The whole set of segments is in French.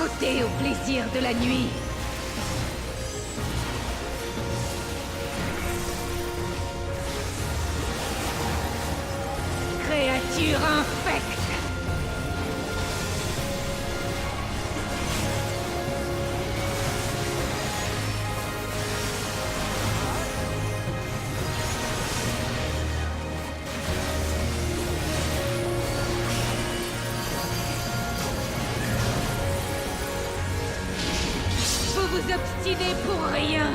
Goûtez au plaisir de la nuit. Créature infecte. Vous vous obstinez pour rien.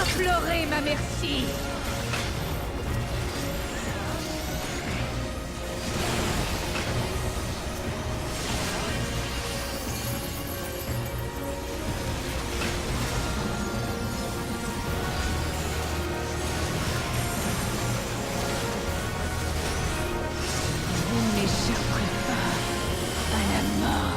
Implorez ma merci. Vous n'échapperez pas à la mort.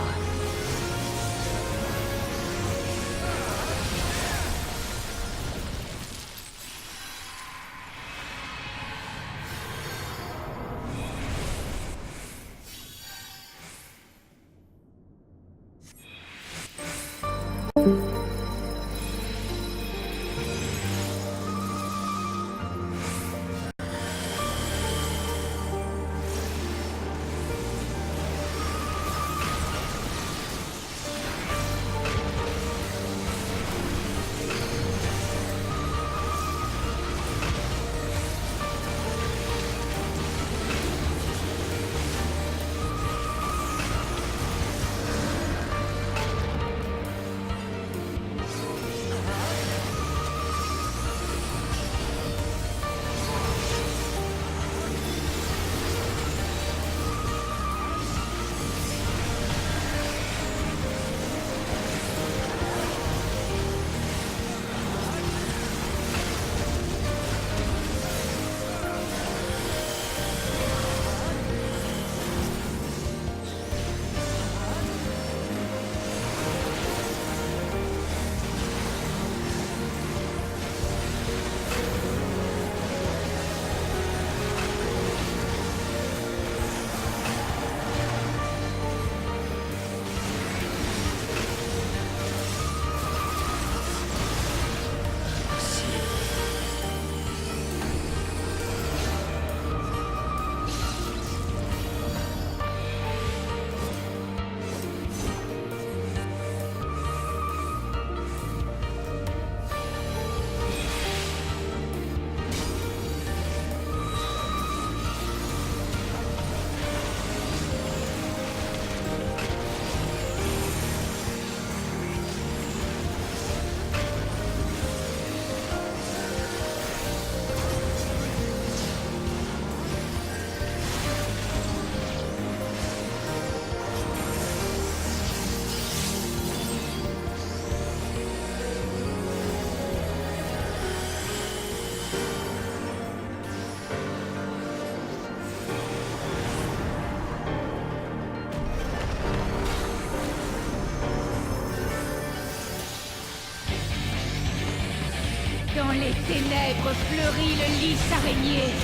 Dans les ténèbres fleurit le lys araignée.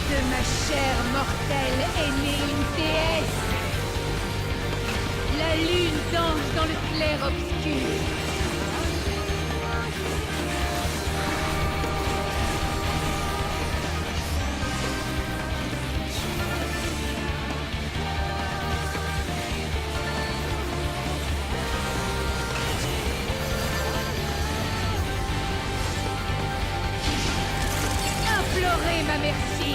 De ma chair mortelle est née une déesse. La lune danse dans le clair obscur. Implorez ma merci.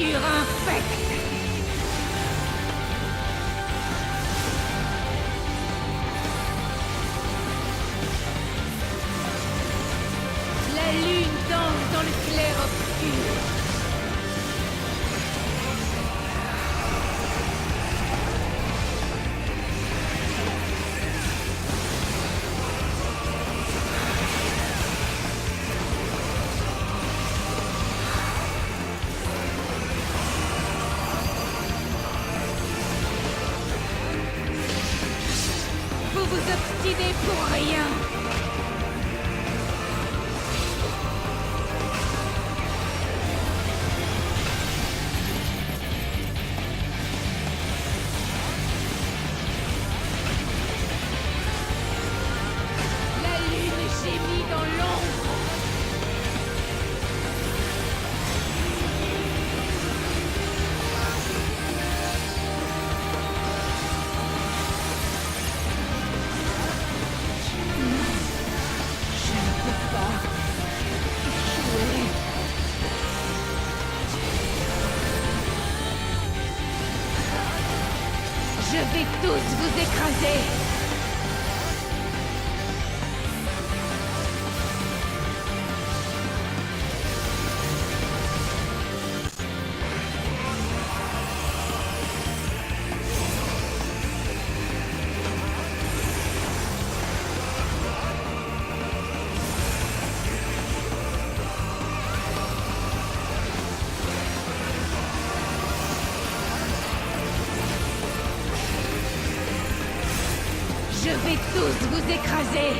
Créature infecte. La lune danse dans le clair-obscur. Vous vous obstinez pour rien. La lune gémit dans l'ombre. Je ne peux pas échouer. Je vais tous vous écraser. Je vais tous vous écraser.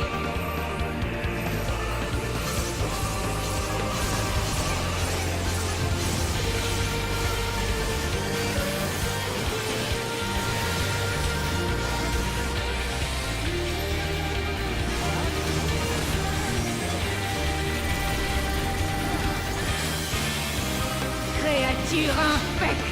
Créature infecte.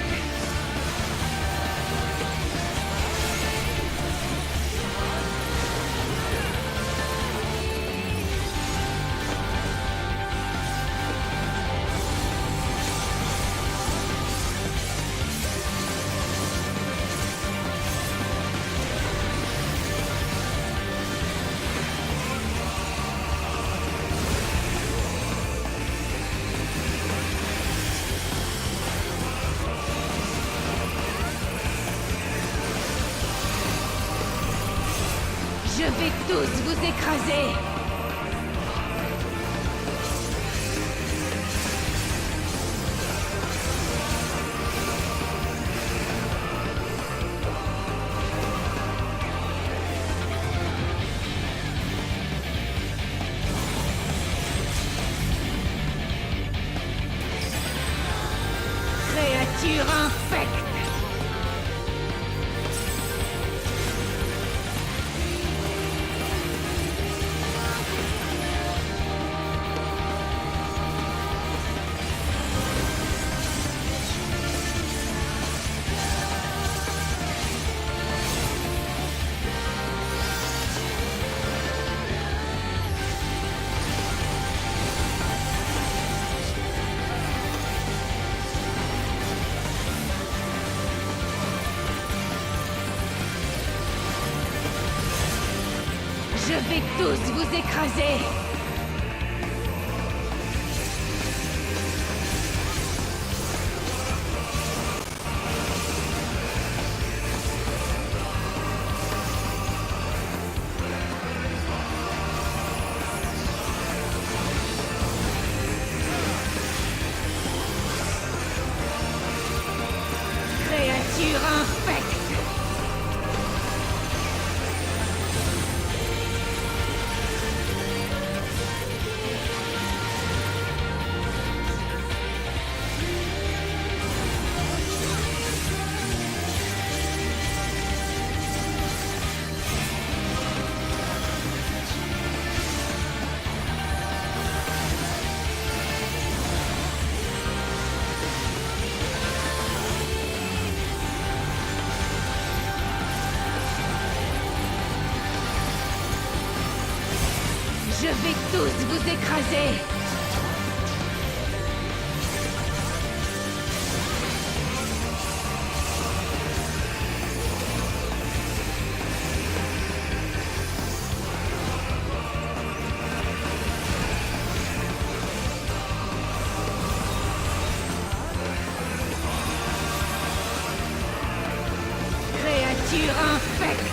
Je vais tous vous écraser. Créature infecte. Je vais tous vous écraser. Créature infecte. Je vais tous vous écraser. créature infecte.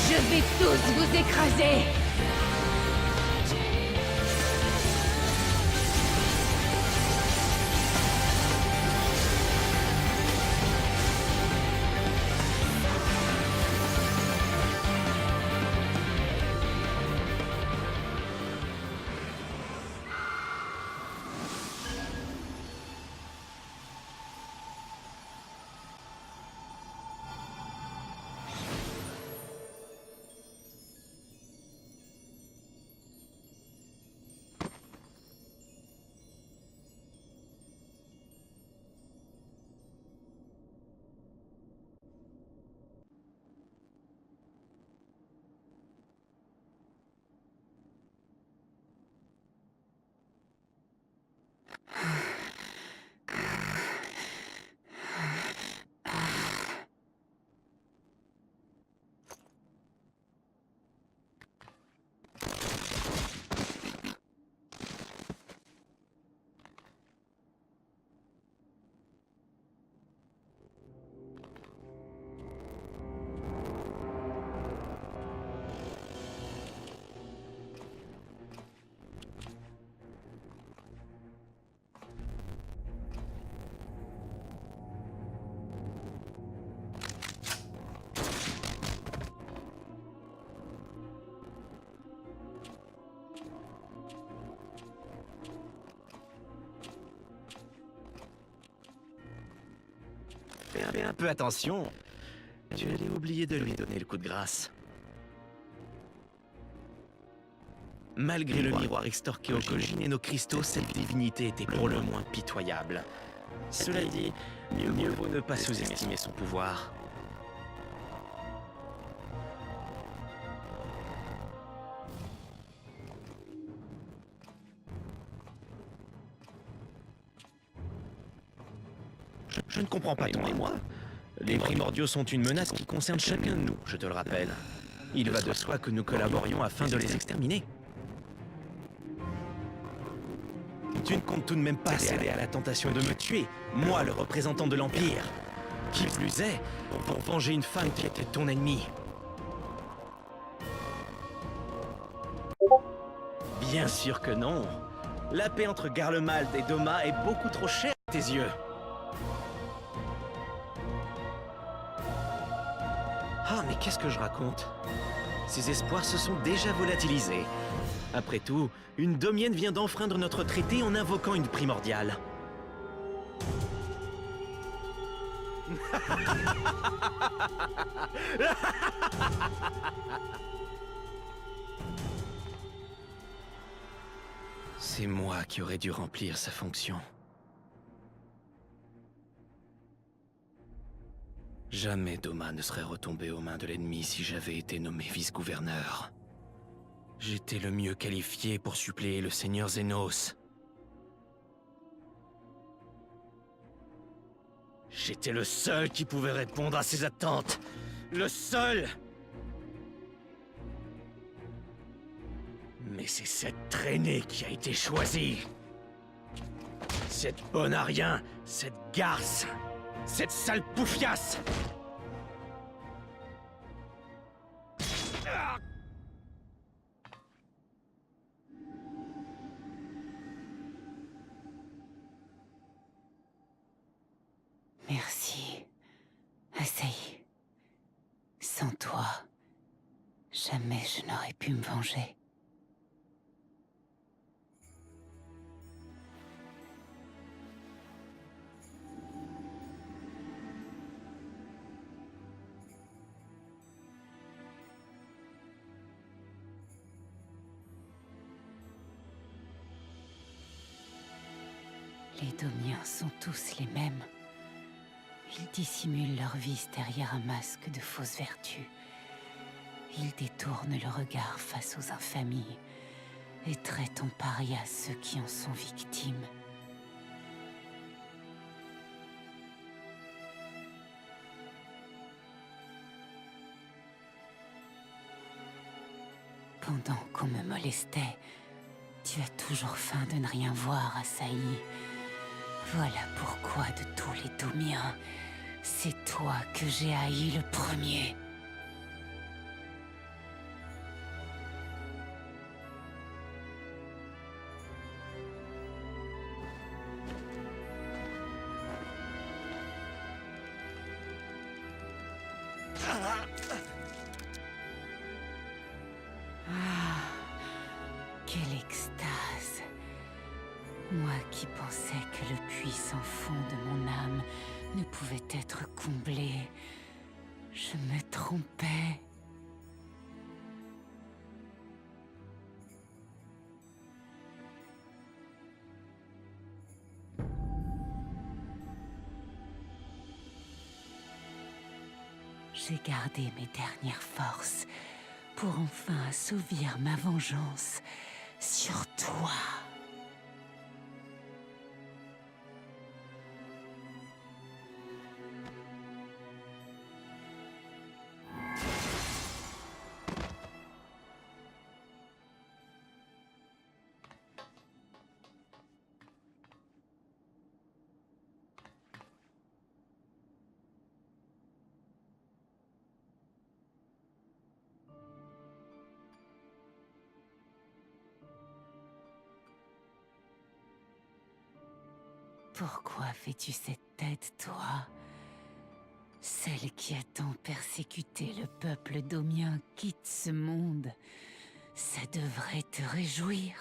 Je vais tous vous écraser! Fais un peu attention. Tu allais oublier de lui donner le coup de grâce. Malgré le miroir extorqué au Kojin et nos cristaux, cette divinité était pour le moins pitoyable. Cela dit, mieux vaut ne pas sous-estimer son pouvoir. Je ne comprends pas ton émoi. Les primordiaux sont une menace qui concerne chacun de nous, je te le rappelle. Il va de soi que nous collaborions afin de les exterminer. Tu ne comptes tout de même pas céder à la tentation de me tuer, moi le représentant de l'Empire. Qui plus est, pour venger une femme qui était ton ennemie. Bien sûr que non. La paix entre Garlemald et Doma est beaucoup trop chère à tes yeux. Ah, mais qu'est-ce que je raconte? Ces espoirs se sont déjà volatilisés. Après tout, une domienne vient d'enfreindre notre traité en invoquant une primordiale. C'est moi qui aurais dû remplir sa fonction. Jamais Doma ne serait retombé aux mains de l'ennemi si j'avais été nommé vice-gouverneur. J'étais le mieux qualifié pour suppléer le seigneur Zenos. J'étais le seul qui pouvait répondre à ses attentes. Le seul! Mais c'est cette traînée qui a été choisie. Cette bonne à rien, cette garce, cette sale poufiasse! Merci, Asahi. Sans toi, jamais je n'aurais pu me venger. Les Domiens sont tous les mêmes. Ils dissimulent leur vice derrière un masque de fausse vertu. Ils détournent le regard face aux infamies et traitent en paria ceux qui en sont victimes. Pendant qu'on me molestait, tu as toujours faim de ne rien voir, Asahi. Voilà pourquoi de tous les Domiens, c'est toi que j'ai haï le premier. Quelle extase! Moi qui pensais que le puits sans fond de mon âme ne pouvait être comblé, je me trompais. J'ai gardé mes dernières forces pour enfin assouvir ma vengeance sur toi. Pourquoi fais-tu cette tête, toi? Celle qui a tant persécuté le peuple domien quitte ce monde. Ça devrait te réjouir.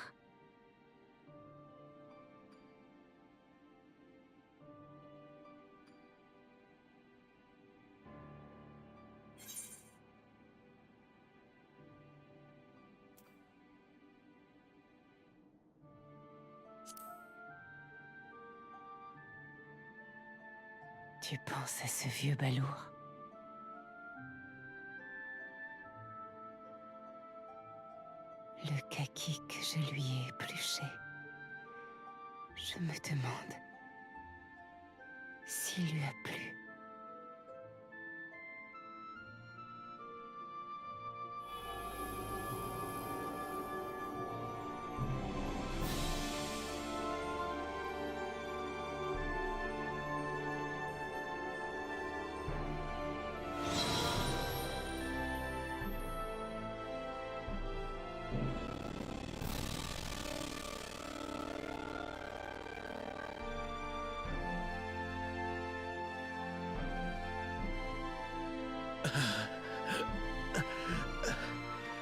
Tu penses à ce vieux balourd? Le kaki que je lui ai épluché. Je me demande s'il lui a plu.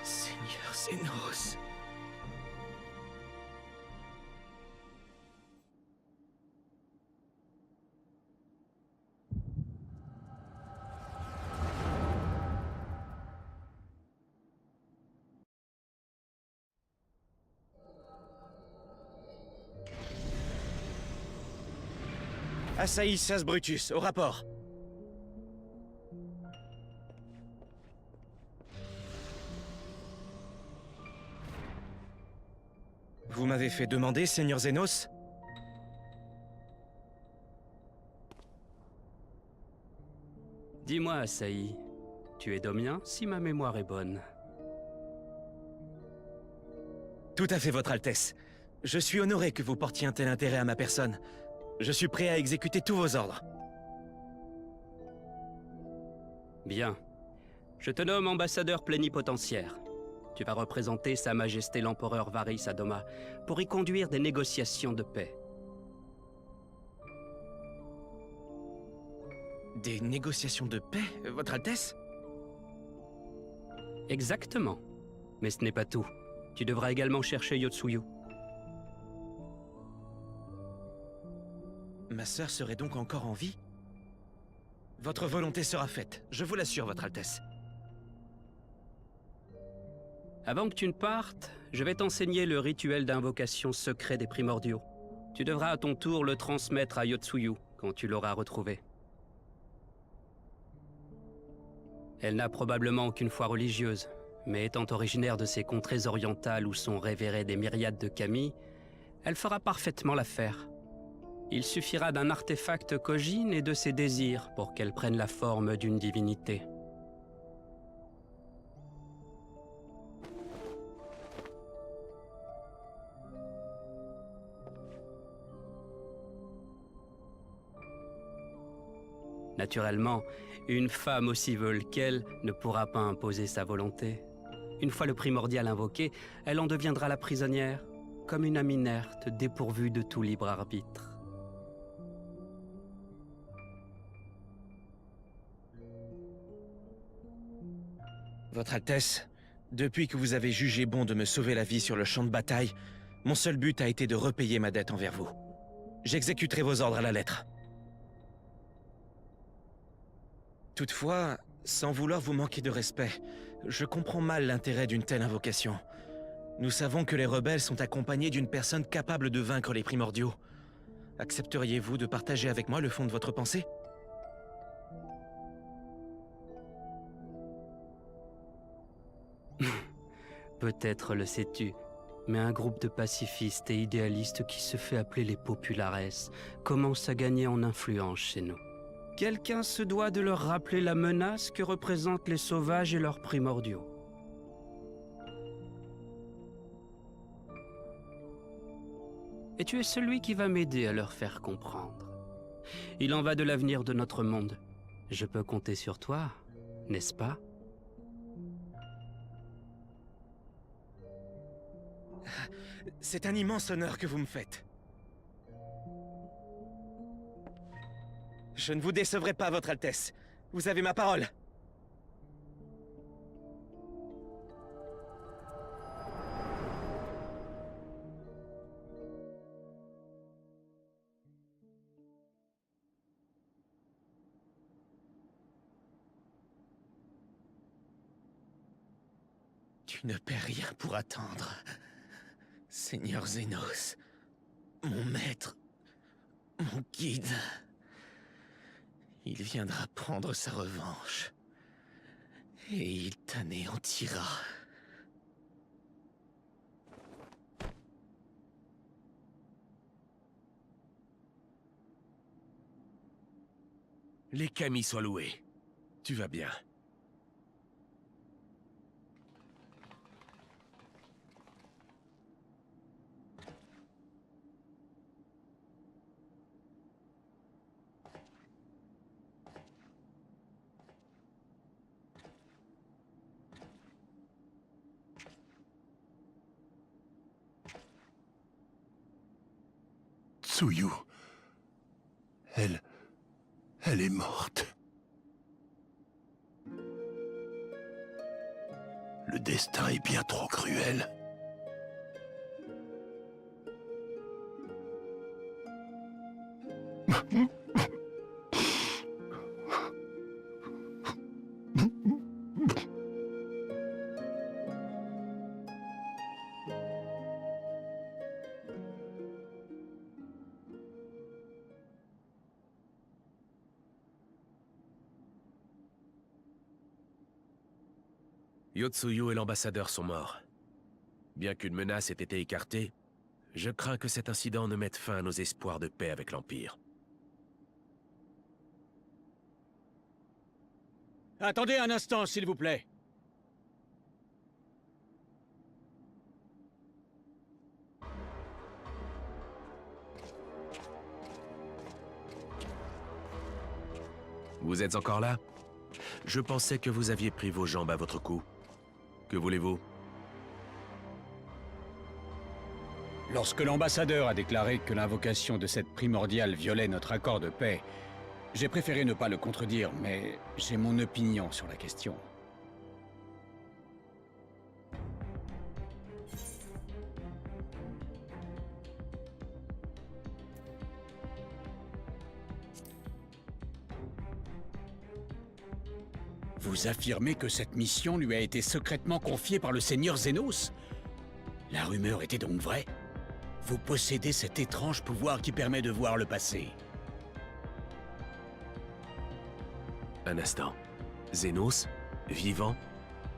Seigneur Zenos. Asahi Sas Brutus, au rapport. Vous m'avez fait demander, Seigneur Zenos? Dis-moi, Asahi, tu es domien si ma mémoire est bonne? Tout à fait, Votre Altesse. Je suis honoré que vous portiez un tel intérêt à ma personne. Je suis prêt à exécuter tous vos ordres. Bien. Je te nomme ambassadeur plénipotentiaire. Tu vas représenter Sa Majesté l'Empereur Varys à Doma pour y conduire des négociations de paix. Des négociations de paix, Votre Altesse? Exactement. Mais ce n'est pas tout. Tu devras également chercher Yotsuyu. Ma sœur serait donc encore en vie? Votre volonté sera faite, je vous l'assure, Votre Altesse. Avant que tu ne partes, je vais t'enseigner le rituel d'invocation secret des primordiaux. Tu devras à ton tour le transmettre à Yotsuyu quand tu l'auras retrouvé. Elle n'a probablement aucune foi religieuse, mais étant originaire de ces contrées orientales où sont révérées des myriades de kami, elle fera parfaitement l'affaire. Il suffira d'un artefact Kojin et de ses désirs pour qu'elle prenne la forme d'une divinité. Naturellement, une femme aussi veule qu'elle ne pourra pas imposer sa volonté. Une fois le primordial invoqué, elle en deviendra la prisonnière, comme une âme inerte dépourvue de tout libre arbitre. Votre Altesse, depuis que vous avez jugé bon de me sauver la vie sur le champ de bataille, mon seul but a été de repayer ma dette envers vous. J'exécuterai vos ordres à la lettre. Toutefois, sans vouloir vous manquer de respect, je comprends mal l'intérêt d'une telle invocation. Nous savons que les rebelles sont accompagnés d'une personne capable de vaincre les primordiaux. Accepteriez-vous de partager avec moi le fond de votre pensée ? Peut-être le sais-tu, mais un groupe de pacifistes et idéalistes qui se fait appeler les Populares commence à gagner en influence chez nous. Quelqu'un se doit de leur rappeler la menace que représentent les sauvages et leurs primordiaux. Et tu es celui qui va m'aider à leur faire comprendre. Il en va de l'avenir de notre monde. Je peux compter sur toi, n'est-ce pas ? C'est un immense honneur que vous me faites. Je ne vous décevrai pas, Votre Altesse. Vous avez ma parole. Tu ne perds rien pour attendre. Seigneur Zenos, mon maître, mon guide, il viendra prendre sa revanche, et il t'anéantira. Les kami soient loués. Tu vas bien. Tsuyu. Elle est morte. Le destin est bien trop cruel. Yotsuyu et l'ambassadeur sont morts. Bien qu'une menace ait été écartée, je crains que cet incident ne mette fin à nos espoirs de paix avec l'Empire. Attendez un instant, s'il vous plaît. Vous êtes encore là? Je pensais que vous aviez pris vos jambes à votre cou. Que voulez-vous? Lorsque l'ambassadeur a déclaré que l'invocation de cette primordiale violait notre accord de paix, j'ai préféré ne pas le contredire, mais j'ai mon opinion sur la question. Vous affirmez que cette mission lui a été secrètement confiée par le seigneur Zenos? La rumeur était donc vraie? Vous possédez cet étrange pouvoir qui permet de voir le passé. Un instant. Zenos, vivant?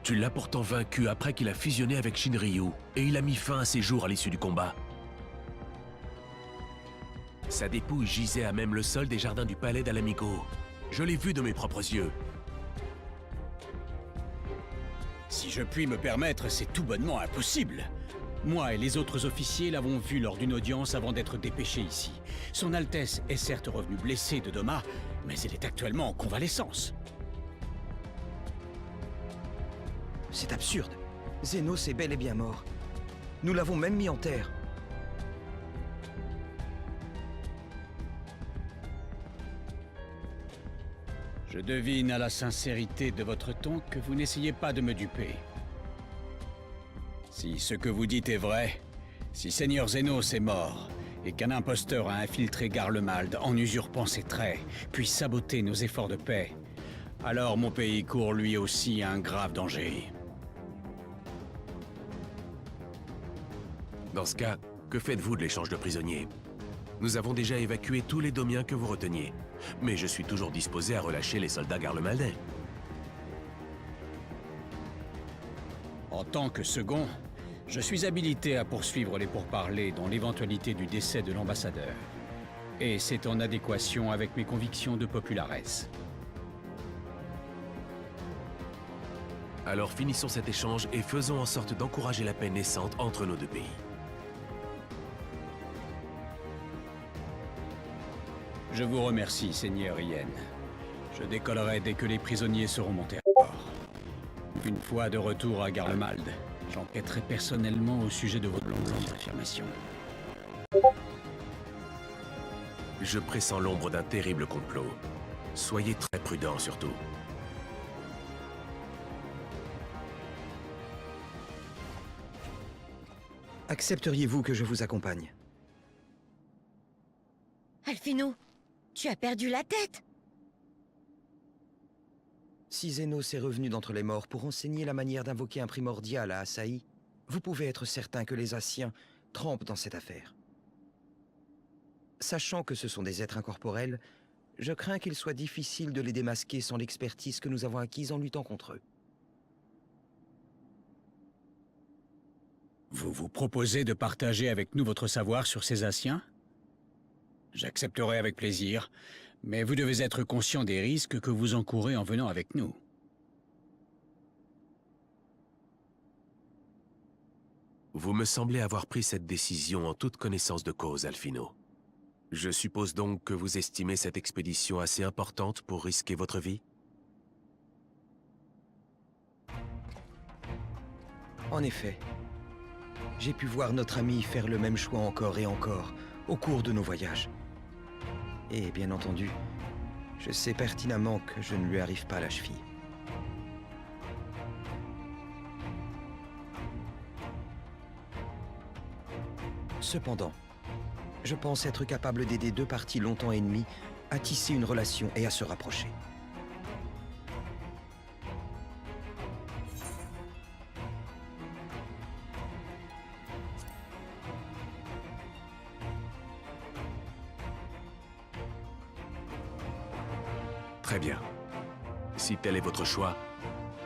Tu l'as pourtant vaincu après qu'il a fusionné avec Shinryu, et il a mis fin à ses jours à l'issue du combat. Sa dépouille gisait à même le sol des jardins du palais d'Alamigo. Je l'ai vu de mes propres yeux. Si je puis me permettre, c'est tout bonnement impossible. Moi et les autres officiers l'avons vu lors d'une audience avant d'être dépêchés ici. Son Altesse est certes revenue blessée de Doma, mais elle est actuellement en convalescence. C'est absurde. Zenos est bel et bien mort. Nous l'avons même mis en terre. Je devine à la sincérité de votre ton que vous n'essayez pas de me duper. Si ce que vous dites est vrai, si Seigneur Zenos est mort, et qu'un imposteur a infiltré Garlemald en usurpant ses traits, puis saboté nos efforts de paix, alors mon pays court lui aussi un grave danger. Dans ce cas, que faites-vous de l'échange de prisonniers? Nous avons déjà évacué tous les Domiens que vous reteniez, mais je suis toujours disposé à relâcher les soldats garlemaldais. En tant que second, je suis habilité à poursuivre les pourparlers dans l'éventualité du décès de l'ambassadeur. Et c'est en adéquation avec mes convictions de populares. Alors finissons cet échange et faisons en sorte d'encourager la paix naissante entre nos deux pays. Je vous remercie, Seigneur Yen. Je décollerai dès que les prisonniers seront montés à bord. Une fois de retour à Garlemald, j'enquêterai personnellement au sujet de votre longue affirmation. Je pressens l'ombre d'un terrible complot. Soyez très prudents surtout. Accepteriez-vous que je vous accompagne? Alphino, tu as perdu la tête! Si Zenos est revenu d'entre les morts pour enseigner la manière d'invoquer un primordial à Asahi, vous pouvez être certain que les Asiens trempent dans cette affaire. Sachant que ce sont des êtres incorporels, je crains qu'il soit difficile de les démasquer sans l'expertise que nous avons acquise en luttant contre eux. Vous vous proposez de partager avec nous votre savoir sur ces Asiens? J'accepterai avec plaisir, mais vous devez être conscient des risques que vous encourez en venant avec nous. Vous me semblez avoir pris cette décision en toute connaissance de cause, Alphino. Je suppose donc que vous estimez cette expédition assez importante pour risquer votre vie? En effet, j'ai pu voir notre ami faire le même choix encore et encore au cours de nos voyages. Et bien entendu, je sais pertinemment que je ne lui arrive pas à la cheville. Cependant, je pense être capable d'aider deux parties longtemps ennemies à tisser une relation et à se rapprocher. Très bien. Si tel est votre choix,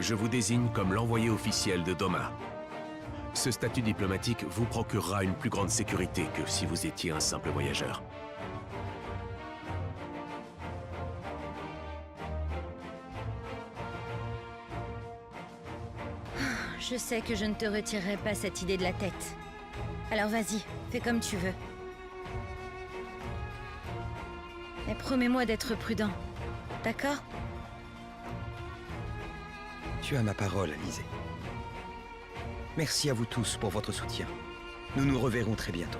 je vous désigne comme l'envoyé officiel de Doma. Ce statut diplomatique vous procurera une plus grande sécurité que si vous étiez un simple voyageur. Je sais que je ne te retirerai pas cette idée de la tête. Alors vas-y, fais comme tu veux. Mais promets-moi d'être prudent. D'accord? Tu as ma parole, Alizé. Merci à vous tous pour votre soutien. Nous nous reverrons très bientôt.